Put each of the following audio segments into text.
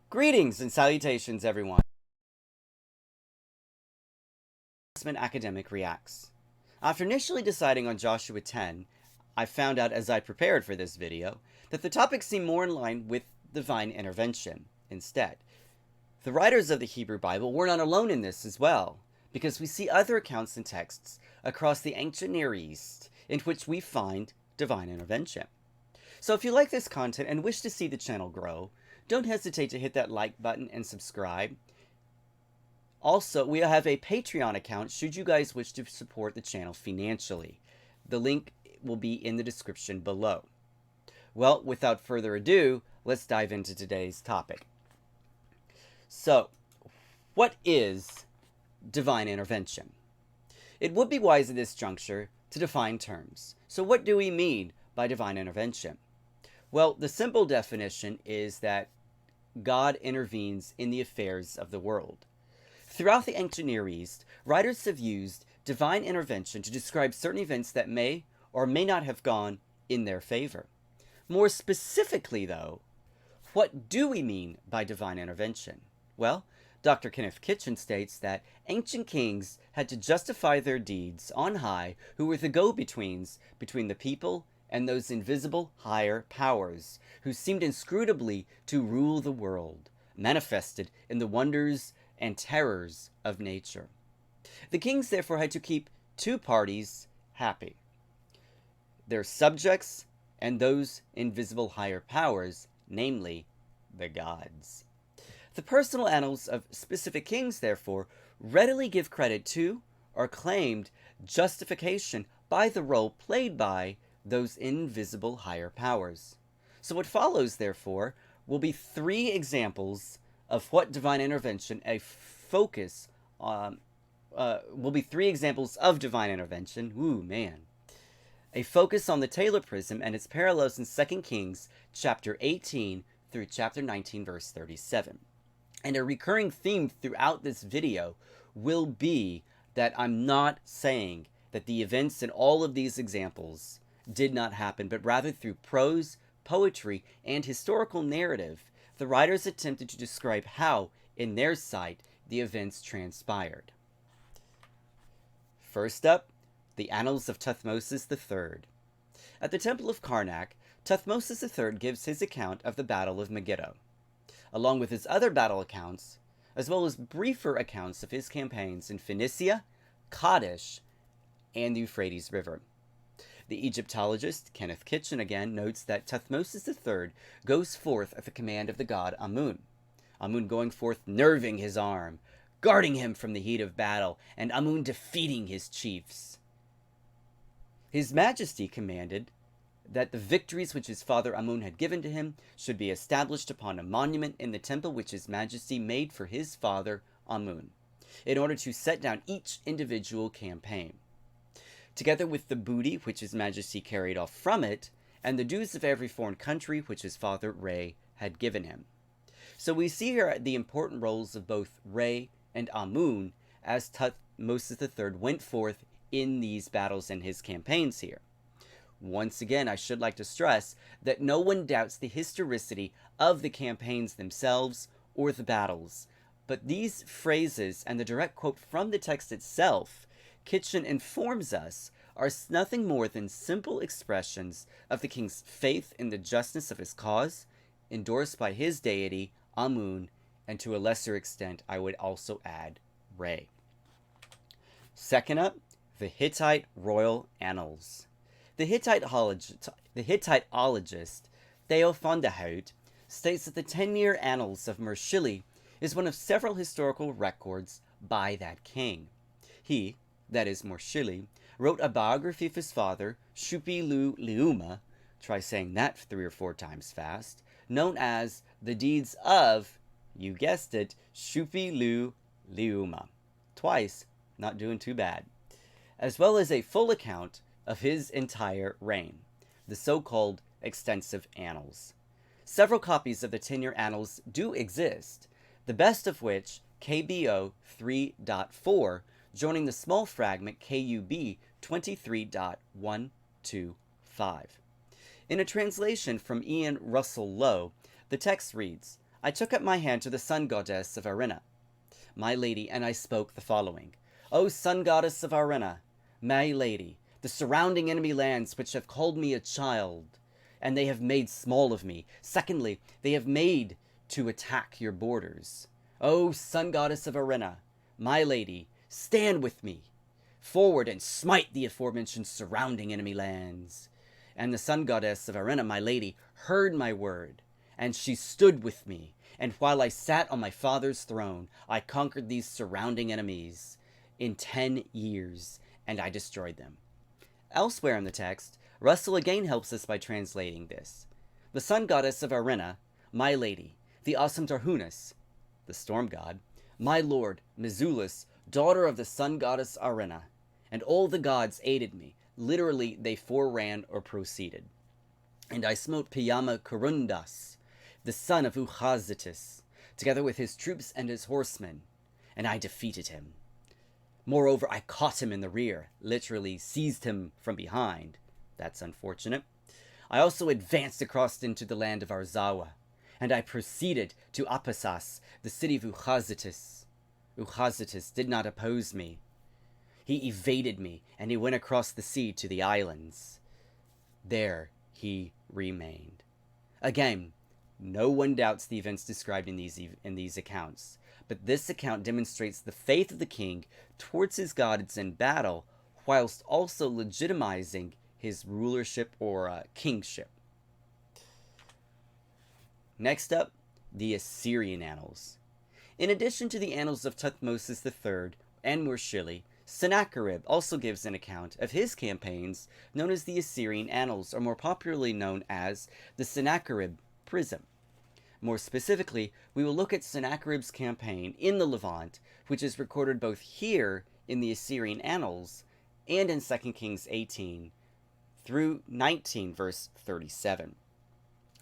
Greetings and salutations, everyone. Academic reacts. After initially deciding on Joshua 10, I found out as I prepared for this video that the topic seemed more in line with divine intervention instead. The writers of the Hebrew Bible were not alone in this as well, because we see other accounts and texts across the ancient Near East in which we find divine intervention. So if you like this content and wish to see the channel grow, don't hesitate to hit that like button and subscribe. Also, we have a Patreon account should you guys wish to support the channel financially. The link will be in the description below. Well, without further ado, let's dive into today's topic. So, what is divine intervention? It would be wise at this juncture to define terms. So what do we mean by divine intervention? Well, the simple definition is that God intervenes in the affairs of the world. Throughout the ancient Near East, writers have used divine intervention to describe certain events that may or may not have gone in their favor. More specifically, though, what do we mean by divine intervention? Well, Dr. Kenneth states that ancient kings had to justify their deeds on high, who were the go-betweens between the people and those invisible higher powers, who seemed inscrutably to rule the world, manifested in the wonders and terrors of nature. The kings therefore had to keep two parties happy: their subjects and those invisible higher powers, namely the gods. The personal annals of specific kings, therefore, readily give credit to or claimed justification by the role played by those invisible higher powers. So what follows, therefore, will be three examples of what divine intervention will be three examples of divine intervention. Ooh, man. A focus on the Taylor prism and its parallels in 2 Kings chapter 18 through chapter 19 verse 37. And a recurring theme throughout this video will be that I'm not saying that the events in all of these examples did not happen, but rather through prose, poetry, and historical narrative, the writers attempted to describe how, in their sight, the events transpired. First up, the Annals of Thuthmosis III. At the Temple of Karnak, Thuthmosis III gives his account of the Battle of Megiddo, along with his other battle accounts, as well as briefer accounts of his campaigns in Phoenicia, Kadesh, and the Euphrates River. The Egyptologist, Kenneth again, notes that Thuthmosis III goes forth at the command of the god Amun. Amun going forth nerving his arm, guarding him from the heat of battle, and Amun defeating his chiefs. His Majesty commanded that the victories which his father Amun had given to him should be established upon a monument in the temple which his Majesty made for his father Amun, in order to set down each individual campaign, together with the booty which his Majesty carried off from it, and the dues of every foreign country which his father Re had given him. So we see here the important roles of both Re and Amun as Thuthmosis III went forth in these battles and his campaigns here. Once again, I should like to stress that no one doubts the historicity of the campaigns themselves or the battles, but these phrases and the direct quote from the text itself, Kitchen informs us, are nothing more than simple expressions of the king's faith in the justness of his cause, endorsed by his deity, Amun, and to a lesser extent, I would also add, Re. Second up, the Hittite Royal Annals. The Hittiteologist Theo Hout states that the 10-year Annals of Mershili is one of several historical records by that king. He, that is Mershili, wrote a biography of his father, Shupi-Lu-Liuma, try saying that 3 or 4 times fast, known as the deeds of, you guessed it, Shupi-Lu-Liuma. Twice, not doing too bad. As well as a full account of his entire reign, the so-called extensive annals. Several copies of the 10-year annals do exist, the best of which, KBO 3.4, joining the small fragment KUB 23.125. In a translation from Ian Russell Lowe, the text reads, I took up my hand to the sun goddess of Arena, my lady, and I spoke the following. O sun goddess of Arena, my lady, the surrounding enemy lands which have called me a child, and they have made small of me. Secondly, they have made to attack your borders. O sun goddess of Arena, my lady, stand with me forward and smite the aforementioned surrounding enemy lands. And the sun goddess of Arena, my lady, heard my word, and she stood with me. And while I sat on my father's throne, I conquered these surrounding enemies in 10 years, and I destroyed them. Elsewhere in the text, Russell again helps us by translating this. The sun goddess of Arena, my lady, the awesome Tarhunas, the storm god, my lord, Mizulus, daughter of the sun goddess Arena, and all the gods aided me. Literally, they foreran or proceeded. And I smote Piyama Kurundas, the son of Uchazitis, together with his troops and his horsemen, and I defeated him. Moreover, I caught him in the rear, literally seized him from behind. That's unfortunate. I also advanced across into the land of Arzawa, and I proceeded to Apasas, the city of Uchazitis. Uchazitis did not oppose me. He evaded me, and he went across the sea to the islands. There he remained. Again, no one doubts the events described in these accounts, but this account demonstrates the faith of the king towards his gods in battle, whilst also legitimizing his rulership or kingship. Next up, the Assyrian Annals. In addition to the Annals of Thuthmosis III and Murshili, Sennacherib also gives an account of his campaigns known as the Assyrian Annals, or more popularly known as the Sennacherib Prism. More specifically, we will look at Sennacherib's campaign in the Levant, which is recorded both here in the Assyrian Annals and in 2 Kings 18 through 19, verse 37.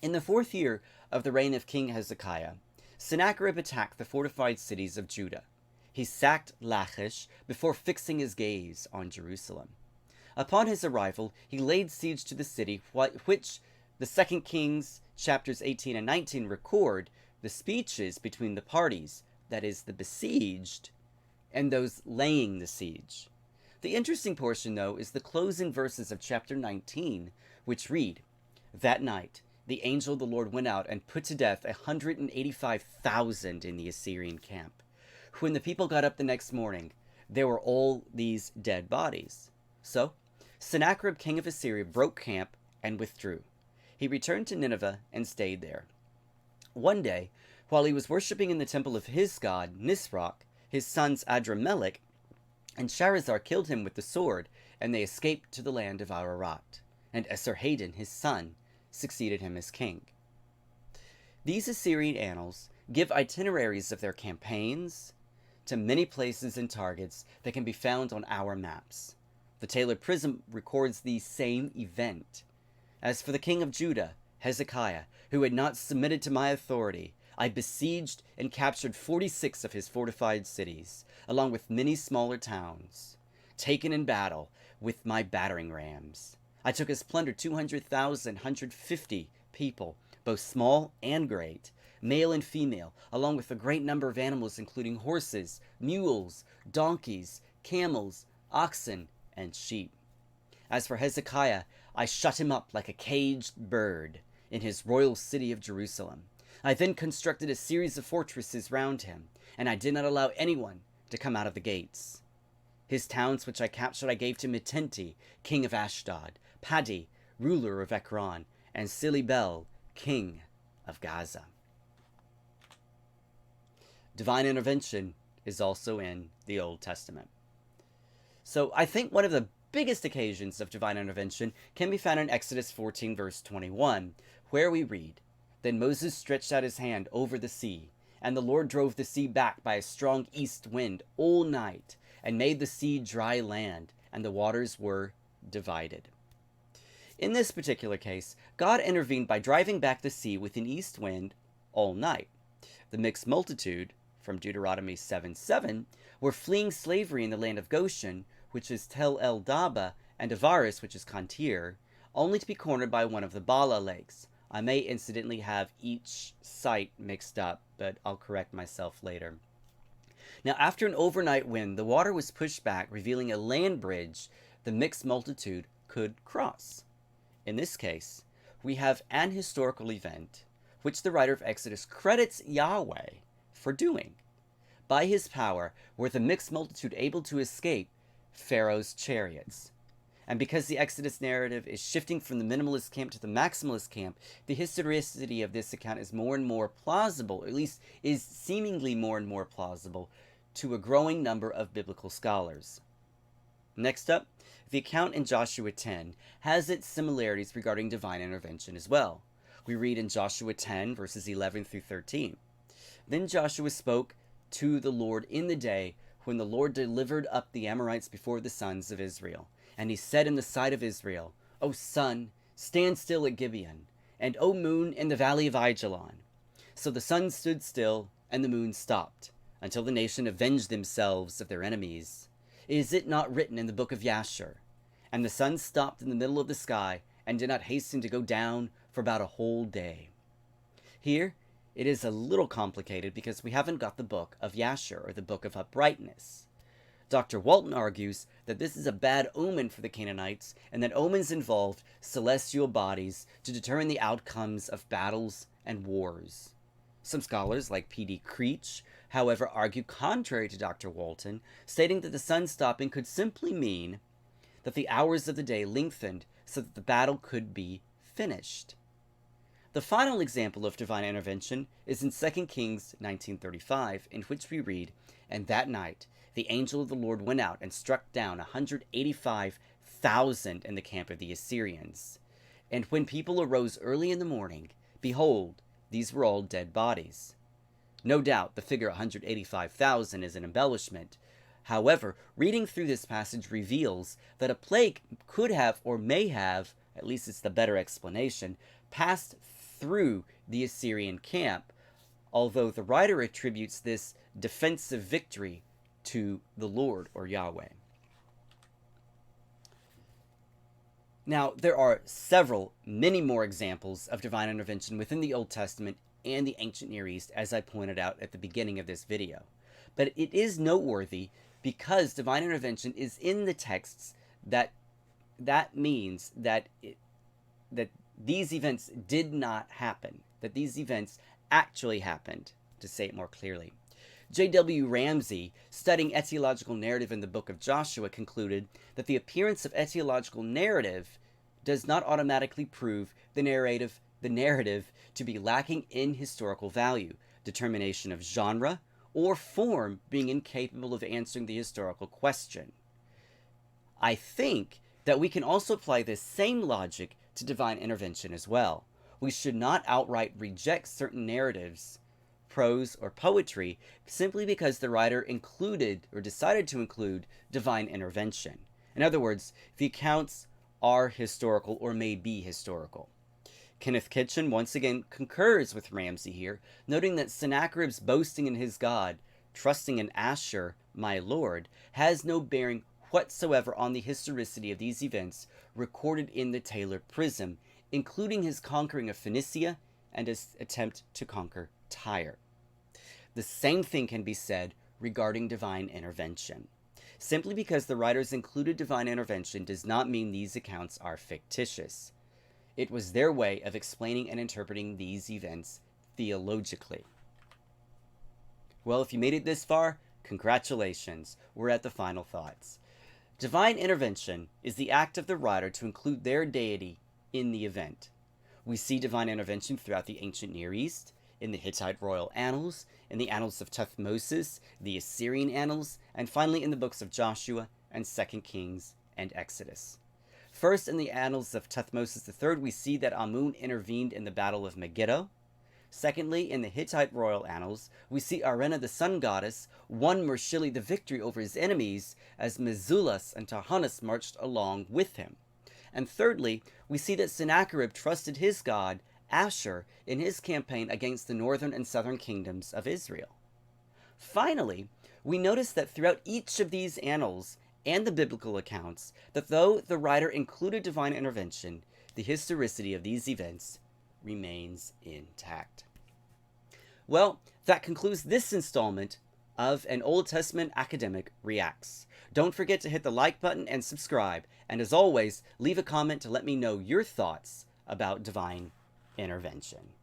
In the 4th year of the reign of King Hezekiah, Sennacherib attacked the fortified cities of Judah. He sacked Lachish before fixing his gaze on Jerusalem. Upon his arrival, he laid siege to the city, which the 2 Kings chapters 18 and 19 record the speeches between the parties, that is, the besieged, and those laying the siege. The interesting portion, though, is the closing verses of chapter 19, which read, That night the angel of the Lord went out and put to death 185,000 in the Assyrian camp. When the people got up the next morning, there were all these dead bodies. So Sennacherib, king of Assyria, broke camp and withdrew. He returned to Nineveh and stayed there. One day, while he was worshipping in the temple of his god, Nisroch, his sons Adramelech and Sharazar killed him with the sword, and they escaped to the land of Ararat. And Esarhaddon, his son, succeeded him as king. These Assyrian annals give itineraries of their campaigns to many places and targets that can be found on our maps. The Taylor Prism records the same event. As for the king of Judah, Hezekiah, who had not submitted to my authority, I besieged and captured 46 of his fortified cities, along with many smaller towns, taken in battle with my battering rams. I took as plunder 150 people, both small and great, male and female, along with a great number of animals including horses, mules, donkeys, camels, oxen, and sheep. As for Hezekiah, I shut him up like a caged bird in his royal city of Jerusalem. I then constructed a series of fortresses round him, and I did not allow anyone to come out of the gates. His towns which I captured I gave to Mitenti, king of Ashdod, Padi, ruler of Ekron, and Silibel, king of Gaza. Divine intervention is also in the Old Testament. So I think one of the biggest occasions of divine intervention can be found in Exodus 14, verse 21, where we read, Then Moses stretched out his hand over the sea, and the Lord drove the sea back by a strong east wind all night, and made the sea dry land, and the waters were divided. In this particular case, God intervened by driving back the sea with an east wind all night. The mixed multitude, from Deuteronomy 7:7, were fleeing slavery in the land of Goshen, which is Tel El Daba, and Avaris, which is Kantir, only to be cornered by one of the Bala lakes, I may incidentally have each site mixed up, but I'll correct myself later. Now, after an overnight wind, the water was pushed back, revealing a land bridge the mixed multitude could cross. In this case, we have an historical event which the writer of Exodus credits Yahweh for doing. By his power were the mixed multitude able to escape Pharaoh's chariots. And because the Exodus narrative is shifting from the minimalist camp to the maximalist camp, the historicity of this account is more and more plausible, or at least is seemingly more and more plausible, to a growing number of biblical scholars. Next up, the account in Joshua 10 has its similarities regarding divine intervention as well. We read in Joshua 10, verses 11 through 13. Then Joshua spoke to the Lord in the day when the Lord delivered up the Amorites before the sons of Israel. And he said in the sight of Israel, O sun, stand still at Gibeon, and O moon in the valley of Ajalon. So the sun stood still, and the moon stopped, until the nation avenged themselves of their enemies. Is it not written in the book of Yashar? And the sun stopped in the middle of the sky, and did not hasten to go down for about a whole day. Here, it is a little complicated because we haven't got the book of Yashar, or the book of uprightness. Dr. Walton argues that this is a bad omen for the Canaanites, and that omens involved celestial bodies to determine the outcomes of battles and wars. Some scholars, like P.D. Creech, however, argue contrary to Dr. Walton, stating that the sun stopping could simply mean that the hours of the day lengthened so that the battle could be finished. The final example of divine intervention is in 2 Kings 19:35, in which we read, And that night the angel of the Lord went out and struck down 185,000 in the camp of the Assyrians. And when people arose early in the morning, behold, these were all dead bodies. No doubt the figure 185,000 is an embellishment. However, reading through this passage reveals that a plague could have, or may have, at least it's the better explanation, passed through the Assyrian camp, although the writer attributes this defensive victory to the Lord, or Yahweh. Now, there are many more examples of divine intervention within the Old Testament and the ancient Near East, as I pointed out at the beginning of this video. But it is noteworthy because divine intervention is in the texts that means that these events did not happen, that these events actually happened, to say it more clearly. J.W. Ramsey, studying etiological narrative in the book of Joshua, concluded that the appearance of etiological narrative does not automatically prove the narrative to be lacking in historical value, determination of genre, or form being incapable of answering the historical question. I think that we can also apply this same logic to divine intervention as well. We should not outright reject certain narratives, prose or poetry, simply because the writer included or decided to include divine intervention. In other words, the accounts are historical or may be historical. Kenneth Kitchen once again concurs with Ramsey here, noting that Sennacherib's boasting in his God, trusting in Asher, my Lord, has no bearing whatsoever on the historicity of these events recorded in the Taylor Prism, including his conquering of Phoenicia and his attempt to conquer Tyre. The same thing can be said regarding divine intervention. Simply because the writers included divine intervention does not mean these accounts are fictitious. It was their way of explaining and interpreting these events theologically. Well, if you made it this far, congratulations. We're at the final thoughts. Divine intervention is the act of the writer to include their deity in the event. We see divine intervention throughout the ancient Near East, in the Hittite royal annals, in the Annals of Thuthmosis, the Assyrian Annals, and finally in the books of Joshua and 2 Kings and Exodus. First, in the Annals of Thuthmosis III, we see that Amun intervened in the Battle of Megiddo. Secondly, in the Hittite royal annals, we see Arena, the sun goddess, won Mershili the victory over his enemies as Mezullas and Tahanas marched along with him. And thirdly, we see that Sennacherib trusted his god, Asher, in his campaign against the northern and southern kingdoms of Israel. Finally, we notice that throughout each of these annals and the biblical accounts, that though the writer included divine intervention, the historicity of these events remains intact. Well, that concludes this installment of An Old Testament Academic Reacts. Don't forget to hit the like button and subscribe. And as always, leave a comment to let me know your thoughts about divine intervention.